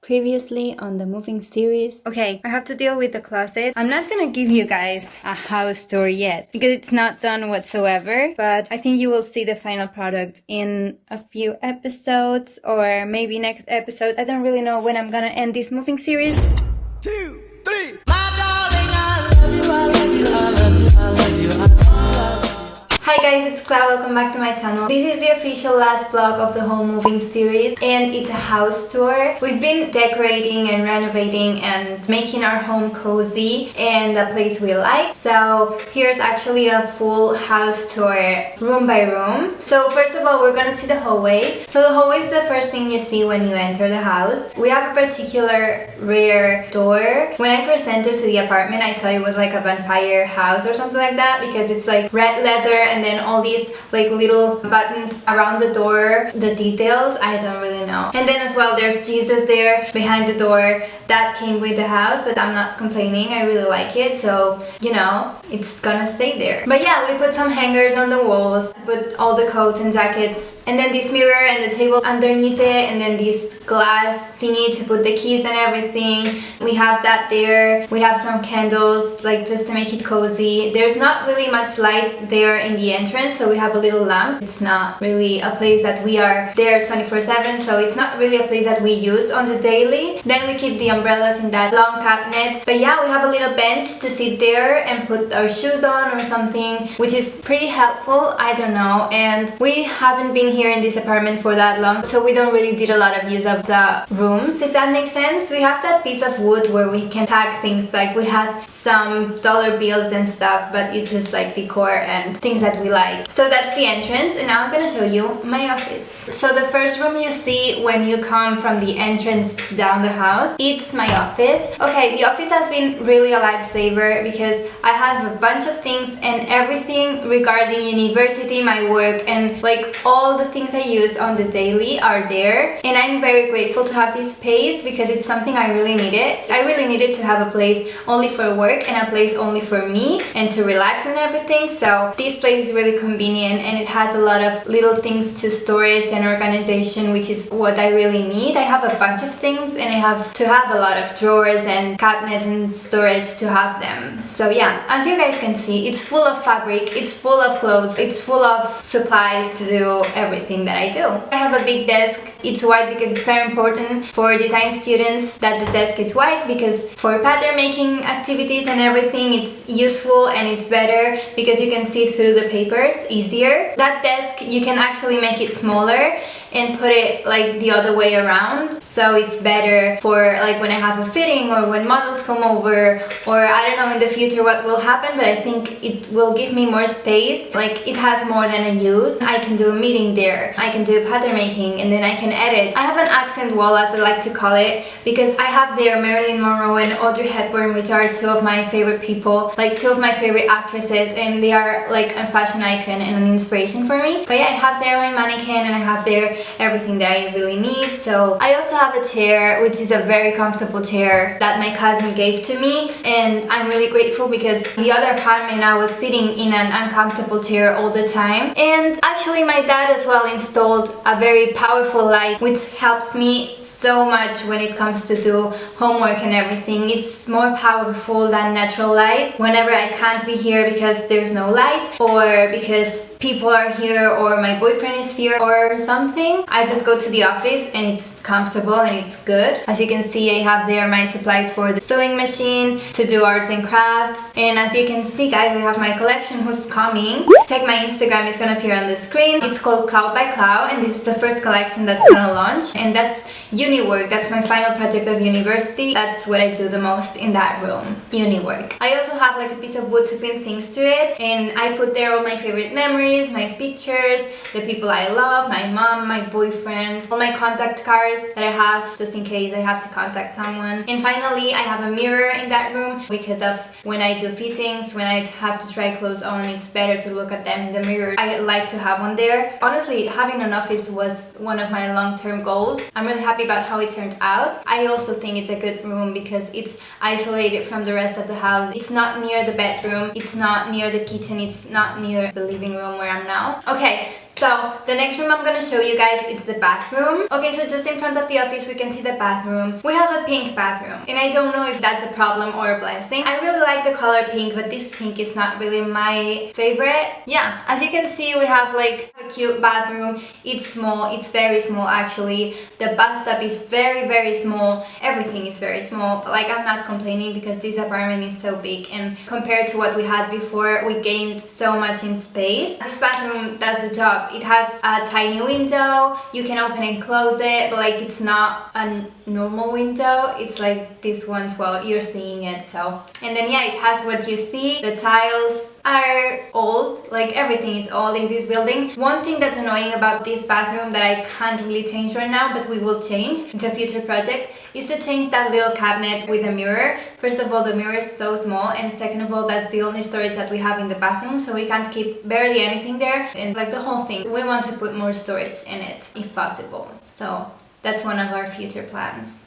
Previously on the moving series. Okay, I have to deal with the closet. I'm not gonna give you guys a house tour yet because it's not done whatsoever, but I think you will see the final product in a few episodes or maybe next episode. I don't really know when I'm gonna end this moving series. 2, 3. My darling, I love you, I love you, I love you, I love you, I love you. Hi guys, it's Clau, welcome back to my channel. This is the official last vlog of the whole moving series and it's a house tour. We've been decorating and renovating and making our home cozy and a place we like. So here's actually a full house tour, room by room. So first of all, we're gonna see the hallway. So the hallway is the first thing you see when you enter the house. We have a particular rare door. When I first entered to the apartment, I thought it was like a vampire house or something like that because it's like red leather and then all these like little buttons around the door, the details, I don't really know. And then as well there's Jesus there behind the door. That came with the house, but I'm not complaining, I really like it, so you know, it's gonna stay there. But yeah, we put some hangers on the walls, put all the coats and jackets, and then this mirror and the table underneath it, and then this glass thingy to put the keys and everything. We have that there. We have some candles, like just to make it cozy. There's not really much light there in the entrance, so we have a little lamp. It's not really a place that we are there 24/7, so it's not really a place that we use on the daily. Then we keep the umbrellas in that long cabinet. But yeah, we have a little bench to sit there and put our shoes on or something, which is pretty helpful, I don't know. And we haven't been here in this apartment for that long, so we don't really did a lot of use of the rooms, if that makes sense. We have that piece of wood where we can tag things, like we have some dollar bills and stuff, but it's just like decor and things that we like. So that's the entrance, and now I'm gonna show you my office. So the first room you see when you come from the entrance down the house, it's my office. Okay, the office has been really a lifesaver because I have a bunch of things and everything regarding university, my work, and like all the things I use on the daily are there. And I'm very grateful to have this space because it's something I really needed. I really needed to have a place only for work and a place only for me and to relax and everything. So this place is really convenient and it has a lot of little things to storage and organization, which is what I really need. I have a bunch of things and I have to have a lot of drawers and cabinets and storage to have them. So yeah, as you guys can see, it's full of fabric, it's full of clothes, it's full of supplies to do everything that I do. I have a big desk. It's white because it's very important for design students that the desk is white, because for pattern making activities and everything it's useful and it's better because you can see through the papers easier. That desk, you can actually make it smaller and put it like the other way around, so it's better for like when I have a fitting or when models come over, or I don't know in the future what will happen, but I think it will give me more space. Like it has more than a use. I can do a meeting there, I can do pattern making, and then I can edit. I have an accent wall, as I like to call it, because I have there Marilyn Monroe and Audrey Hepburn, which are two of my favorite people, like two of my favorite actresses, and they are like a fashion icon and an inspiration for me. But yeah, I have there my mannequin and I have there everything that I really need. So I also have a chair, which is a very comfortable chair that my cousin gave to me, and I'm really grateful because the other apartment I was sitting in an uncomfortable chair all the time. And actually my dad as well installed a very powerful light which helps me so much when it comes to do homework and everything. It's more powerful than natural light. Whenever I can't be here because there's no light, or because people are here, or my boyfriend is here or something, I just go to the office and it's comfortable and it's good. As you can see, I have there my supplies for the sewing machine, to do arts and crafts. And as you can see guys, I have my collection who's coming. Check my Instagram, it's gonna appear on the screen. It's called Clau by Clau, and this is the first collection that's gonna launch. And that's uni work, that's my final project of university. That's what I do the most in that room, uni work. I also have like a piece of wood to pin things to it, and I put there all my favorite memories, my pictures, the people I love, my mom, my boyfriend, all my contact cards that I have just in case I have to contact someone. And finally, I have a mirror in that room because of when I do fittings, when I have to try clothes on, it's better to look at them in the mirror. I like to have one there. Honestly, having an office was one of my long-term goals. I'm really happy about how it turned out. I also think it's a good room because it's isolated from the rest of the house. It's not near the bedroom, it's not near the kitchen, it's not near the living room where I'm now. Okay, so the next room I'm gonna show you guys is the bathroom. Okay, so just in front of the office we can see the bathroom. We have a pink bathroom, and I don't know if that's a problem or a blessing. I really like the color pink, but this pink is not really my favorite. Yeah, as you can see, we have like a cute bathroom. It's small, it's very small actually. The bathtub is very small. Everything is very small. Like, I'm not complaining because this apartment is so big, and compared to what we had before, we gained so much in space. This bathroom does the job. It has a tiny window. You can open and close it, but like, it's not a normal window. It's like this one's, well, you're seeing it. So, and then yeah, it has what you see. The tiles are old, like everything is old in this building. One thing that's annoying about this bathroom that I can't really change right now, but we will change, it's a future project, is to change that little cabinet with a mirror. First of all, the mirror is so small, and second of all, that's the only storage that we have in the bathroom, so we can't keep barely anything there, and like the whole thing, we want to put more storage in it if possible. So that's one of our future plans.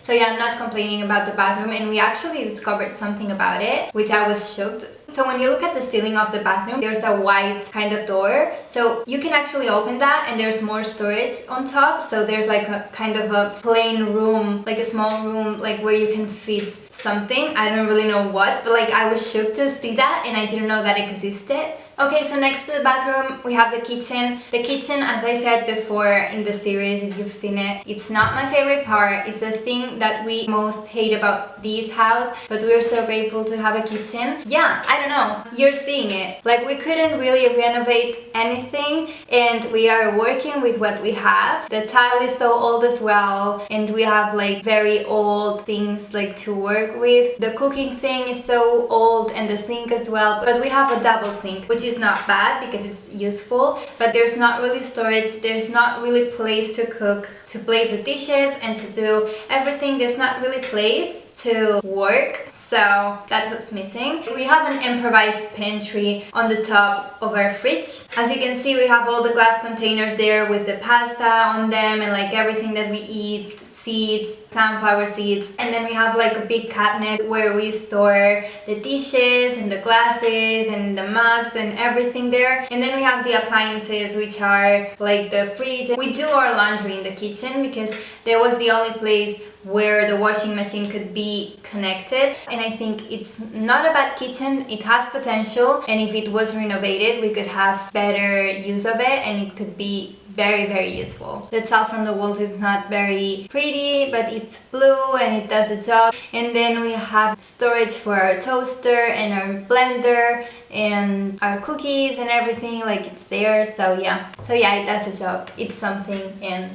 So yeah, I'm not complaining about the bathroom, and we actually discovered something about it, which I was shocked. So when you look at the ceiling of the bathroom, there's a white kind of door. So you can actually open that, and there's more storage on top. So there's like a kind of a plain room, like a small room, like where you can fit something. I don't really know what, but like I was shocked to see that, and I didn't know that existed. Okay, so next to the bathroom, we have the kitchen. The kitchen, as I said before in the series, if you've seen it, it's not my favorite part. It's the thing that we most hate about this house, but we're so grateful to have a kitchen. Yeah, I don't know. You're seeing it. Like, we couldn't really renovate anything, and we are working with what we have. The tile is so old as well, and we have like very old things like to work with. The cooking thing is so old, and the sink as well, but we have a double sink, which is not bad because it's useful, but there's not really storage, there's not really place to cook, to place the dishes and to do everything. There's not really place to work, so that's what's missing. We have an improvised pantry on the top of our fridge. As you can see, we have all the glass containers there with the pasta on them and like everything that we eat, seeds, sunflower seeds, and then we have like a big cabinet where we store the dishes and the glasses and the mugs and everything there. And then we have the appliances, which are like the fridge. We do our laundry in the kitchen because there was the only place where the washing machine could be connected, and I think it's not a bad kitchen. It has potential, and if it was renovated we could have better use of it, and it could be very useful. The tile from the walls is not very pretty, but it's blue and it does the job. And then we have storage for our toaster and our blender and our cookies and everything, like it's there. So yeah, it does the job. It's something, and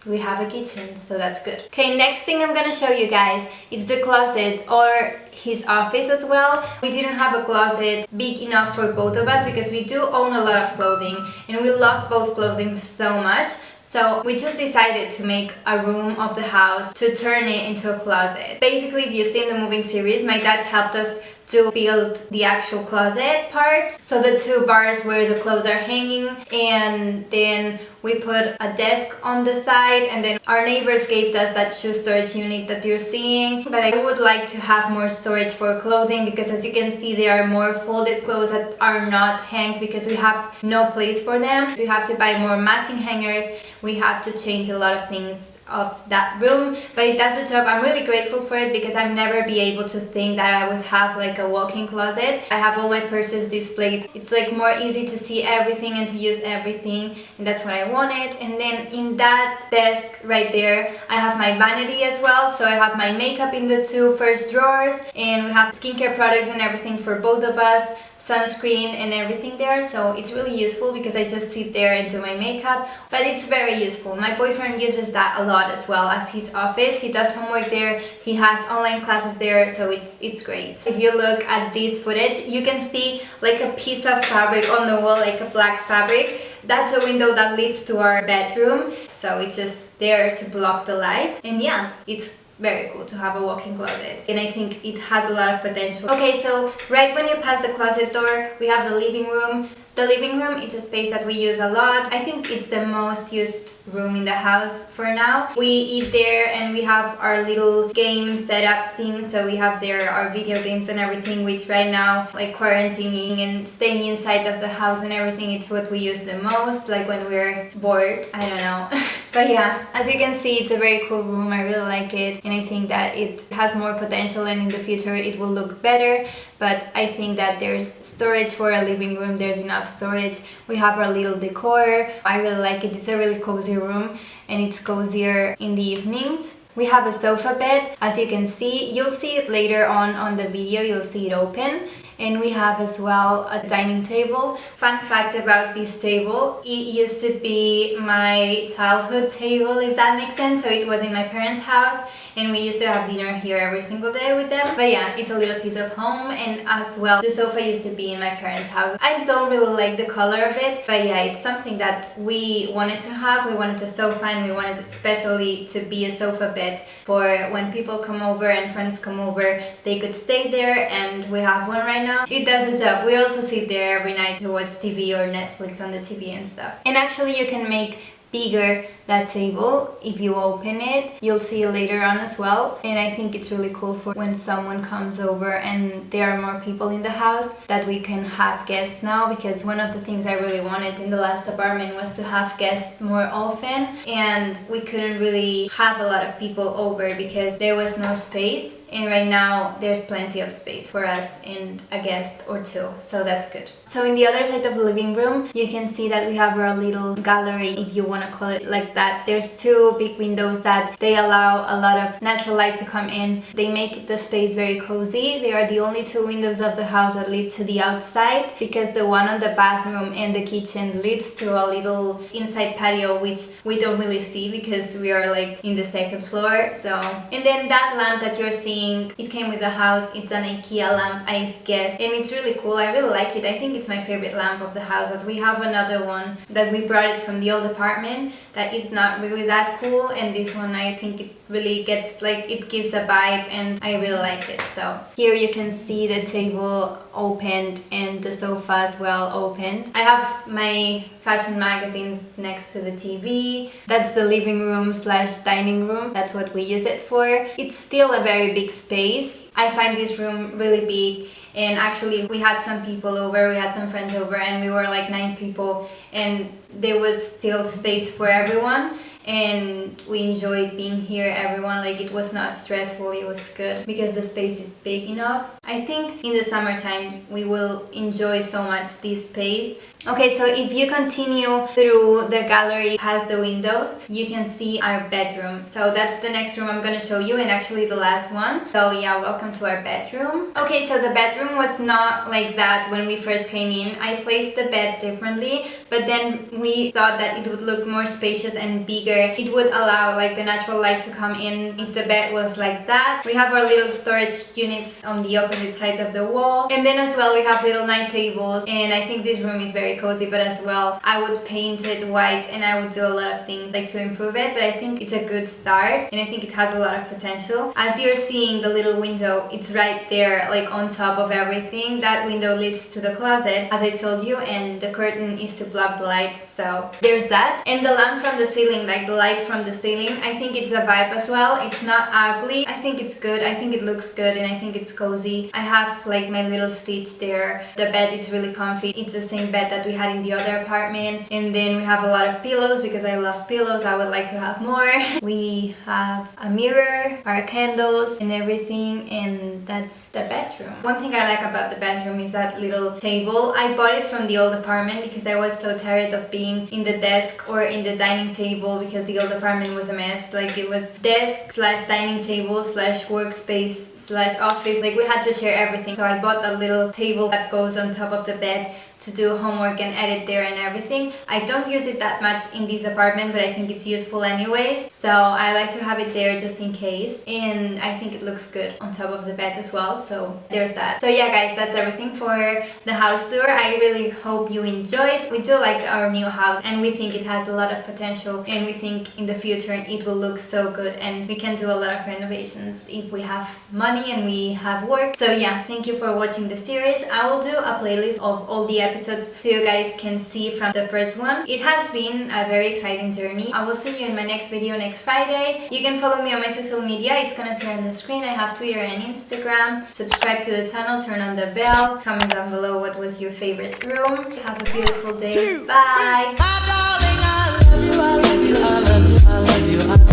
we have a kitchen, so that's good. Okay, next thing I'm gonna show you guys is the closet, or his office as well. We didn't have a closet big enough for both of us because we do own a lot of clothing and we love both clothing so much. So we just decided to make a room of the house to turn it into a closet. Basically, if you've seen the moving series, my dad helped us to build the actual closet part. So the two bars where the clothes are hanging, and then we put a desk on the side, and then our neighbors gave us that shoe storage unit that you're seeing. But I would like to have more storage for clothing because, as you can see, there are more folded clothes that are not hanged because we have no place for them. We have to buy more matching hangers. We have to change a lot of things of that room, but it does the job. I'm really grateful for it because I've never be able to think that I would have like a walk-in closet. I have all my purses displayed. It's like more easy to see everything and to use everything, and that's what I wanted. And then in that desk right there, I have my vanity as well. So I have my makeup in the two first drawers, and we have skincare products and everything for both of us, sunscreen and everything there. So it's really useful because I just sit there and do my makeup, but it's very useful. My boyfriend uses that a lot as well as his office. He does homework there, he has online classes there, so it's great. If you look at this footage, you can see like a piece of fabric on the wall, like a black fabric. That's a window that leads to our bedroom, so it's just there to block the light. And yeah, it's very cool to have a walk-in closet, and I think it has a lot of potential. Okay, so right when you pass the closet door, we have the living room. The living room, it's a space that we use a lot. I think it's the most used room in the house for now. We eat there and we have our little game setup thing, so we have there our video games and everything, which right now, like quarantining and staying inside of the house and everything, it's what we use the most, like when we're bored, I don't know. But yeah, as you can see, it's a very cool room. I really like it, and I think that it has more potential and in the future it will look better. But I think that there's storage for a living room, there's enough storage. We have our little decor. I really like it. It's a really cozy room and it's cozier in the evenings. We have a sofa bed, as you can see. You'll see it later on the video, you'll see it open. And we have as well a dining table. Fun fact about this table, it used to be my childhood table, if that makes sense. So it was in my parents' house and we used to have dinner here every single day with them. But yeah, it's a little piece of home. And as well, the sofa used to be in my parents' house. I don't really like the color of it, but yeah, it's something that we wanted to have. We wanted a sofa and we wanted especially to be a sofa bed for when people come over and friends come over, they could stay there, and we have one right now. It does the job. We also sit there every night to watch TV or Netflix on the TV and stuff. And actually you can make bigger that table if you open it. You'll see it later on as well, and I think it's really cool for when someone comes over and there are more people in the house, that we can have guests now, because one of the things I really wanted in the last apartment was to have guests more often, and we couldn't really have a lot of people over because there was no space. And right now there's plenty of space for us and a guest or two, so that's good. So in the other side of the living room, you can see that we have our little gallery, if you want to call it like that. There's two big windows that they allow a lot of natural light to come in. They make the space very cozy. They are the only two windows of the house that lead to the outside, because the one on the bathroom and the kitchen leads to a little inside patio, which we don't really see because we are like in the second floor. So, and then that lamp that you're seeing, it came with the house. It's an IKEA lamp, I guess, and it's really cool. I really like it. I think it's my favorite lamp of the house. That we have another one that we brought it from the old apartment that it's not really that cool, and this one I think it really gets, like, it gives a vibe and I really like it. So here you can see the table opened and the sofa as well opened. I have my fashion magazines next to the TV. That's the living room slash dining room. That's what we use it for. It's still a very big space. I find this room really big, and actually we had some people over, we had some friends over, and we were like 9 people, and there was still space for everyone. And we enjoyed being here, everyone. Like, it was not stressful, it was good because the space is big enough. I think in the summertime we will enjoy so much this space. Okay, so if you continue through the gallery past the windows, you can see our bedroom. So that's the next room I'm gonna show you, and actually the last one. So yeah, welcome to our bedroom. Okay, so the bedroom was not like that when we first came in. I placed the bed differently, but then we thought that it would look more spacious and bigger. It would allow like the natural light to come in if the bed was like that. We have our little storage units on the opposite sides of the wall, and then as well we have little night tables, and I think this room is very cozy. But as well, I would paint it white and I would do a lot of things like to improve it, but I think it's a good start and I think it has a lot of potential. As you're seeing, the little window, it's right there, like on top of everything. That window leads to the closet, as I told you, and the curtain is to block the lights, so there's that. And the lamp from the ceiling, like the light from the ceiling, I think it's a vibe as well. It's not ugly, I think it's good, I think it looks good, and I think it's cozy. I have like my little stitch there. The bed, it's really comfy. It's the same bed that we had in the other apartment. And then we have a lot of pillows because I love pillows. I would like to have more. We have a mirror, our candles and everything, and that's the bedroom. One thing I like about the bedroom is that little table. I bought it from the old apartment because I was so tired of being in the desk or in the dining table, because the old apartment was a mess. Like, it was desk slash dining table slash workspace slash office. Like, we had to share everything. So I bought a little table that goes on top of the bed to do homework and edit there and everything. I don't use it that much in this apartment, but I think it's useful anyways, so I like to have it there just in case, and I think it looks good on top of the bed as well, so there's that. So yeah guys, that's everything for the house tour. I really hope you enjoyed. We do like our new house and we think it has a lot of potential, and we think in the future it will look so good and we can do a lot of renovations if we have money and we have work. So yeah, thank you for watching the series. I will do a playlist of all the episodes so you guys can see from the first one. It has been a very exciting journey. I will see you in my next video next Friday. You can follow me on my social media. It's gonna appear on the screen. I have Twitter and Instagram. Subscribe to the channel, turn on the bell. Comment down below what was your favorite room. Have a beautiful day. Bye! My darling, I love you, I love you, I love you, I love you.